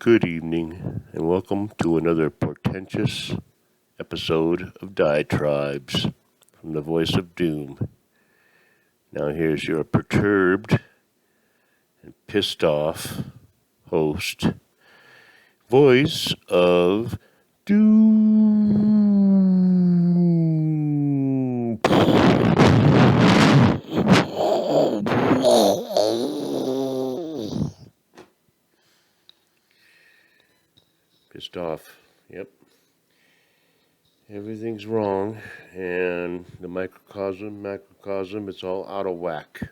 Good evening, and welcome to another portentous episode of Diatribes from the Voice of Doom. Now here's your perturbed and pissed off host, Voice of Doom. Pissed off, yep. Everything's wrong, and the macrocosm, it's all out of whack.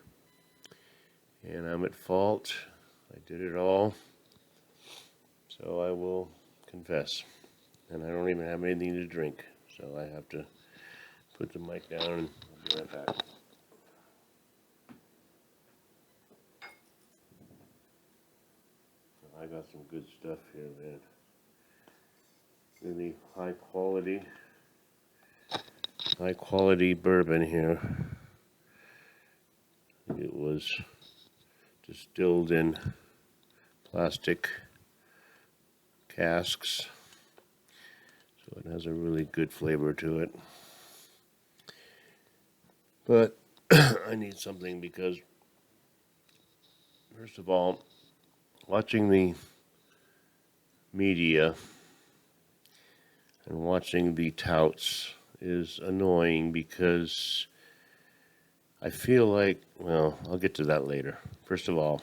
And I'm at fault. I did it all. So I will confess. And I don't even have anything to drink. So I have to put the mic down and I'll be right back. I got some good stuff here, man. Really high quality bourbon here. It was distilled in plastic casks, so it has a really good flavor to it. But I need something because, first of all, watching the media and watching the touts is annoying because I feel like, well, I'll get to that later. First of all,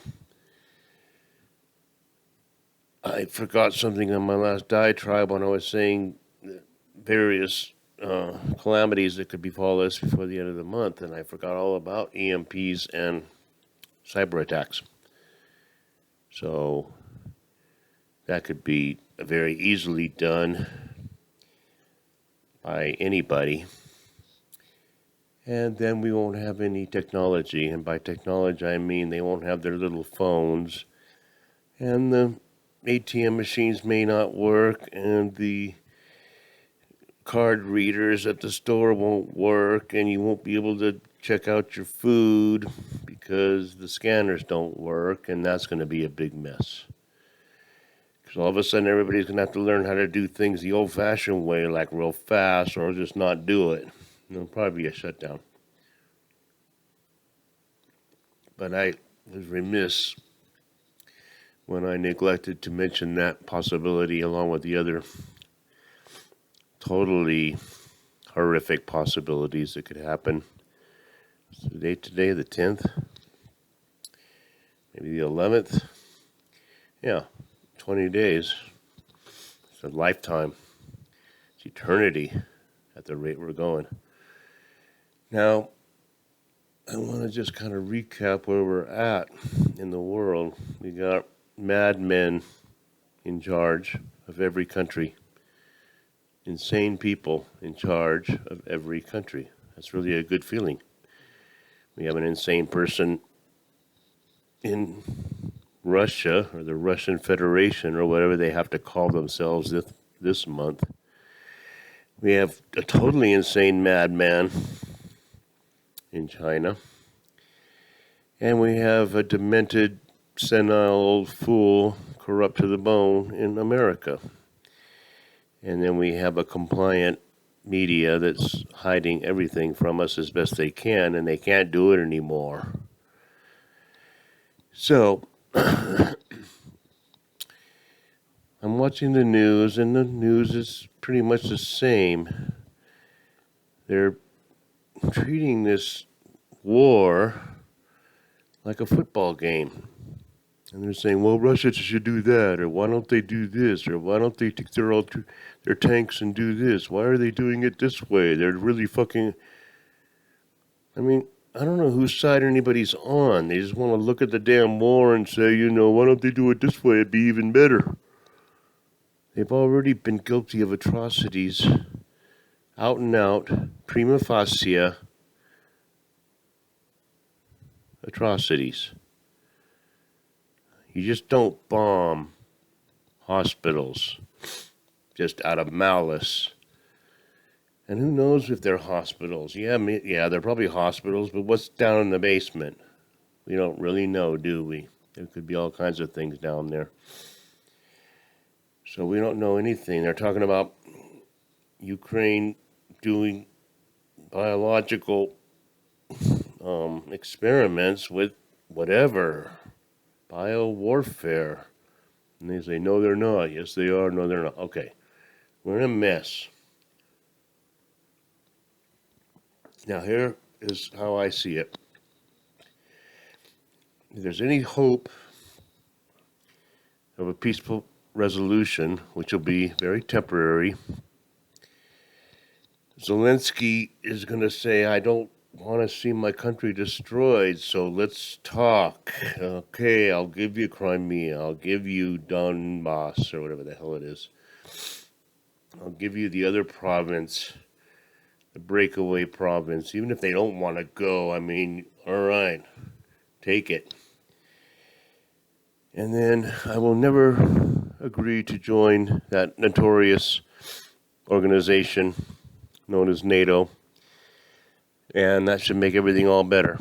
I forgot something on my last diatribe when I was saying various calamities that could befall us before the end of the month, and I forgot all about EMPs and cyber attacks. So that could be very easily done by anybody. And then we won't have any technology, and by technology I mean they won't have their little phones, and the ATM machines may not work, and the card readers at the store won't work, and you won't be able to check out your food because the scanners don't work, and that's going to be a big mess. Because all of a sudden everybody's going to have to learn how to do things the old-fashioned way, like real fast, or just not do it. It'll probably be a shutdown. But I was remiss when I neglected to mention that possibility along with the other totally horrific possibilities that could happen. So the date today, the 10th, maybe the 11th. Yeah, 20 days. It's a lifetime. It's eternity at the rate we're going. Now, I want to just kind of recap where we're at in the world. We got madmen in charge of every country. Insane people in charge of every country. That's really a good feeling. We have an insane person in Russia, or the Russian Federation, or whatever they have to call themselves this month. We have a totally insane madman in China. And we have a demented, senile old fool, corrupt to the bone in America. And then we have a compliant media that's hiding everything from us as best they can, and they can't do it anymore. So, I'm watching the news, and the news is pretty much the same. They're treating this war like a football game. And they're saying, well, Russia should do that, or why don't they do this, or why don't they take their tanks and do this? Why are they doing it this way? They're really fucking... I mean, I don't know whose side anybody's on. They just want to look at the damn war and say, why don't they do it this way? It'd be even better. They've already been guilty of atrocities, out and out, prima facie atrocities. You just don't bomb hospitals just out of malice. And who knows if they're hospitals? Yeah, they're probably hospitals, but what's down in the basement? We don't really know, do we? There could be all kinds of things down there. So we don't know anything. They're talking about Ukraine doing biological experiments with whatever, bio warfare. And they say, no, they're not. Yes, they are. No, they're not. Okay, we're in a mess. Now, here is how I see it. If there's any hope of a peaceful resolution, which will be very temporary, Zelensky is going to say, I don't want to see my country destroyed, so let's talk. Okay, I'll give you Crimea. I'll give you Donbass, or whatever the hell it is. I'll give you the other province, the breakaway province, even if they don't want to go. I mean, all right, take it. And then I will never agree to join that notorious organization known as NATO. And that should make everything all better.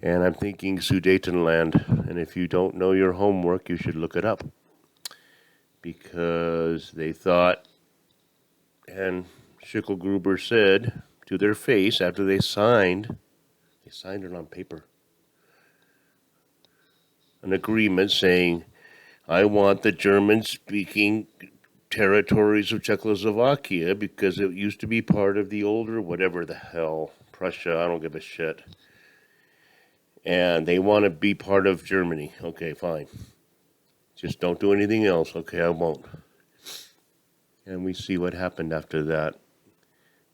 And I'm thinking Sudetenland. And if you don't know your homework, you should look it up. Because they thought, and Schicklgruber said to their face after they signed it on paper, an agreement saying, I want the German-speaking territories of Czechoslovakia because it used to be part of the older whatever the hell, Prussia, I don't give a shit. And they want to be part of Germany. Okay, fine. Just don't do anything else. Okay, I won't. And we see what happened after that.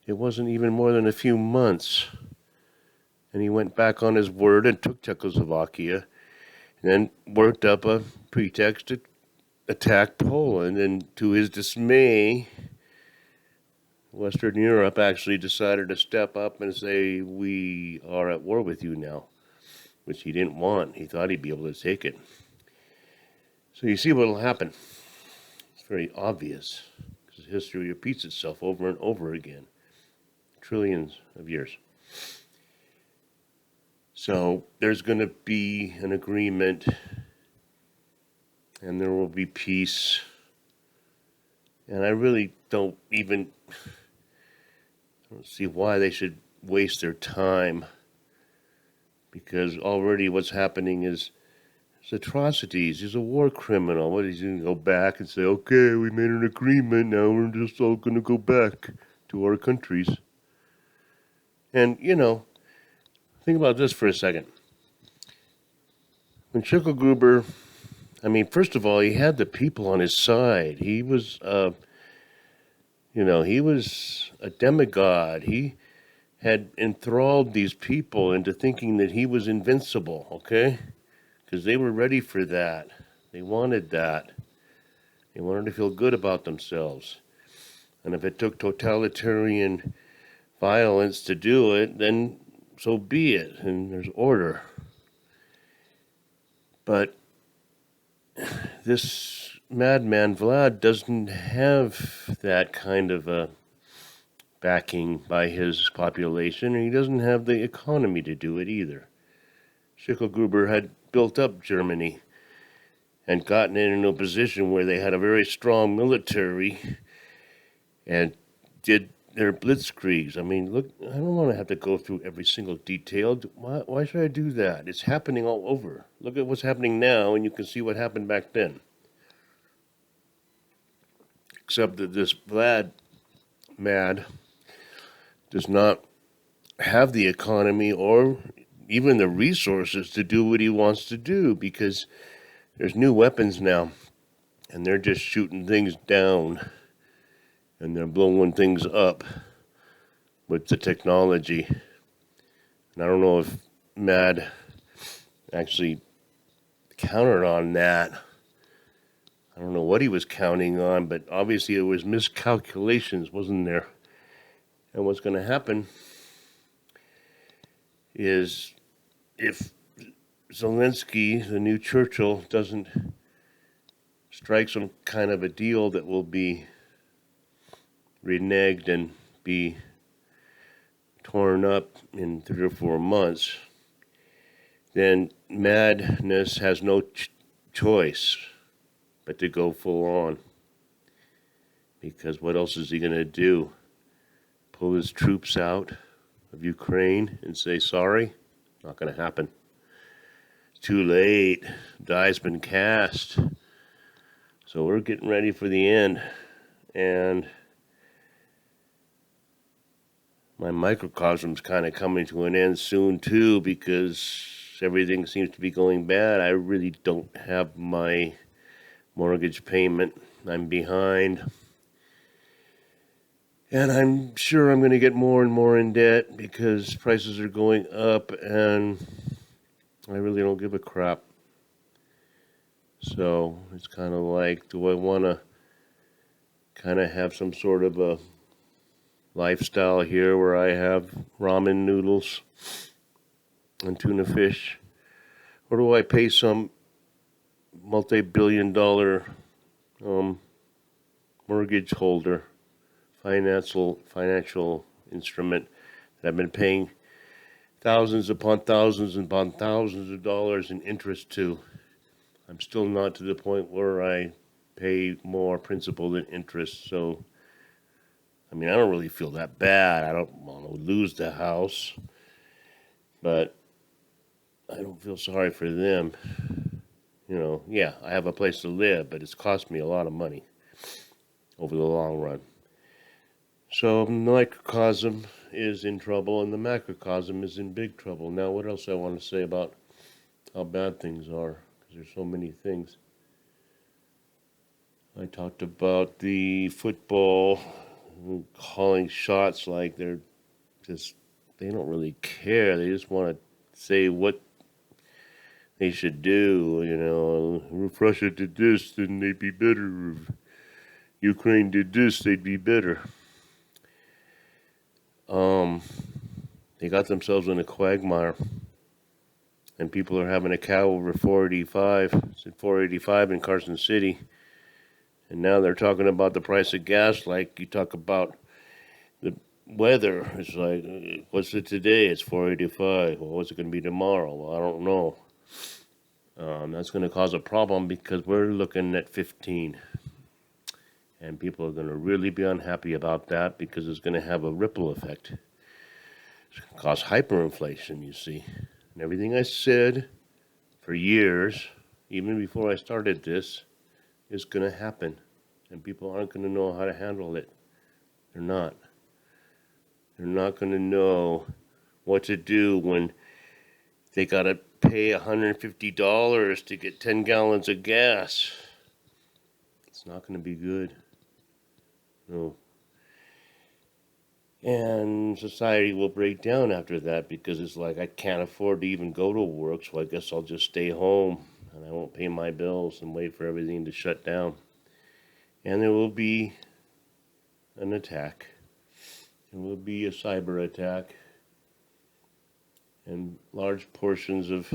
It wasn't even more than a few months. And he went back on his word and took Czechoslovakia and then worked up a pretext to attack Poland. And to his dismay, Western Europe actually decided to step up and say, we are at war with you now, which he didn't want. He thought he'd be able to take it. So you see what will happen. It's very obvious because history repeats itself over and over again, trillions of years. So there's going to be an agreement and there will be peace. And I really don't see why they should waste their time, because already what's happening is atrocities. He's a war criminal. What, he's going to go back and say, okay, we made an agreement, now we're just all going to go back to our countries. And, think about this for a second. When Schicklgruber, first of all, he had the people on his side. He was, he was a demigod. He had enthralled these people into thinking that he was invincible, okay? Because they were ready for that. They wanted that. They wanted to feel good about themselves. And if it took totalitarian violence to do it, then so be it. And there's order. But this madman Vlad doesn't have that kind of a backing by his population, and he doesn't have the economy to do it either. Schicklgruber had built up Germany and gotten it into a position where they had a very strong military and did their blitzkriegs. Look, I don't want to have to go through every single detail. Why should I do that? It's happening all over. Look at what's happening now, and you can see what happened back then. Except that this Vlad Mad does not have the economy or even the resources to do what he wants to do, because there's new weapons now, and they're just shooting things down, and they're blowing things up with the technology. And I don't know if Mad actually counted on that. I don't know what he was counting on, but obviously it was miscalculations, wasn't there? And what's going to happen is, if Zelensky, the new Churchill, doesn't strike some kind of a deal that will be reneged and be torn up in 3 or 4 months, then madness has no choice but to go full on. Because what else is he going to do? Pull his troops out of Ukraine and say sorry? Not going to happen. Too late. Die's been cast. So we're getting ready for the end. And my microcosm's kind of coming to an end soon too, because everything seems to be going bad. I really don't have my mortgage payment. I'm behind. And I'm sure I'm going to get more and more in debt because prices are going up and I really don't give a crap. So it's kind of like, do I want to kind of have some sort of a lifestyle here where I have ramen noodles and tuna fish? Or do I pay some multi-billion-dollar mortgage holder, financial instrument that I've been paying thousands upon thousands of dollars in interest to? I'm still not to the point where I pay more principal than interest, so I mean, I don't really feel that bad. I don't want to lose the house, but I don't feel sorry for them. You know, yeah, I have a place to live, but it's cost me a lot of money over the long run. So the microcosm is in trouble and the macrocosm is in big trouble. Now, what else I want to say about how bad things are? Because there's so many things. I talked about the football calling shots like they don't really care. They just want to say what they should do. You know, if Russia did this, then they'd be better. If Ukraine did this, they'd be better. They got themselves in a quagmire, and people are having a cow over 485. It's at 485 in Carson City. And now they're talking about the price of gas like you talk about the weather. It's like, what's it today? It's 485. Well, what's it going to be tomorrow? Well, I don't know. That's going to cause a problem because we're looking at 15. And people are going to really be unhappy about that because it's going to have a ripple effect. It's going to cause hyperinflation, you see. And everything I said for years, even before I started this, is going to happen, and people aren't going to know how to handle it. They're not. They're not going to know what to do when they got to pay $150 to get 10 gallons of gas. It's not going to be good. No. And society will break down after that because it's like, I can't afford to even go to work, so I guess I'll just stay home. And I won't pay my bills and wait for everything to shut down. And there will be an attack. There will be a cyber attack. And large portions of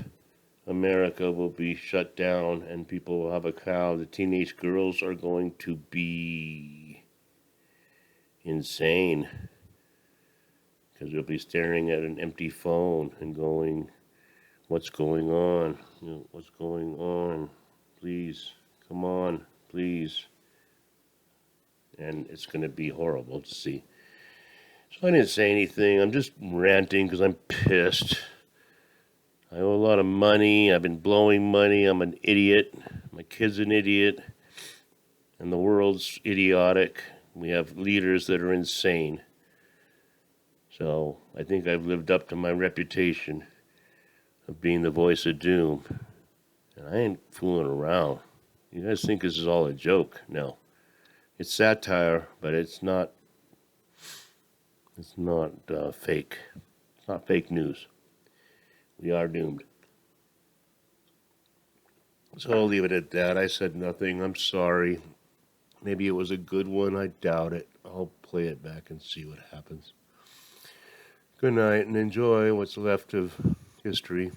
America will be shut down and people will have a cow. The teenage girls are going to be insane because they'll be staring at an empty phone and going, what's going on? You know, what's going on? Please, come on, please. And it's going to be horrible to see. So I didn't say anything. I'm just ranting because I'm pissed. I owe a lot of money. I've been blowing money. I'm an idiot. My kid's an idiot. And the world's idiotic. We have leaders that are insane. So I think I've lived up to my reputation of being the voice of doom. And I ain't fooling around. You guys think this is all a joke? No. It's satire, but it's not fake. It's not fake news. We are doomed. So I'll leave it at that. I said nothing. I'm sorry. Maybe it was a good one. I doubt it. I'll play it back and see what happens. Good night and enjoy what's left of history.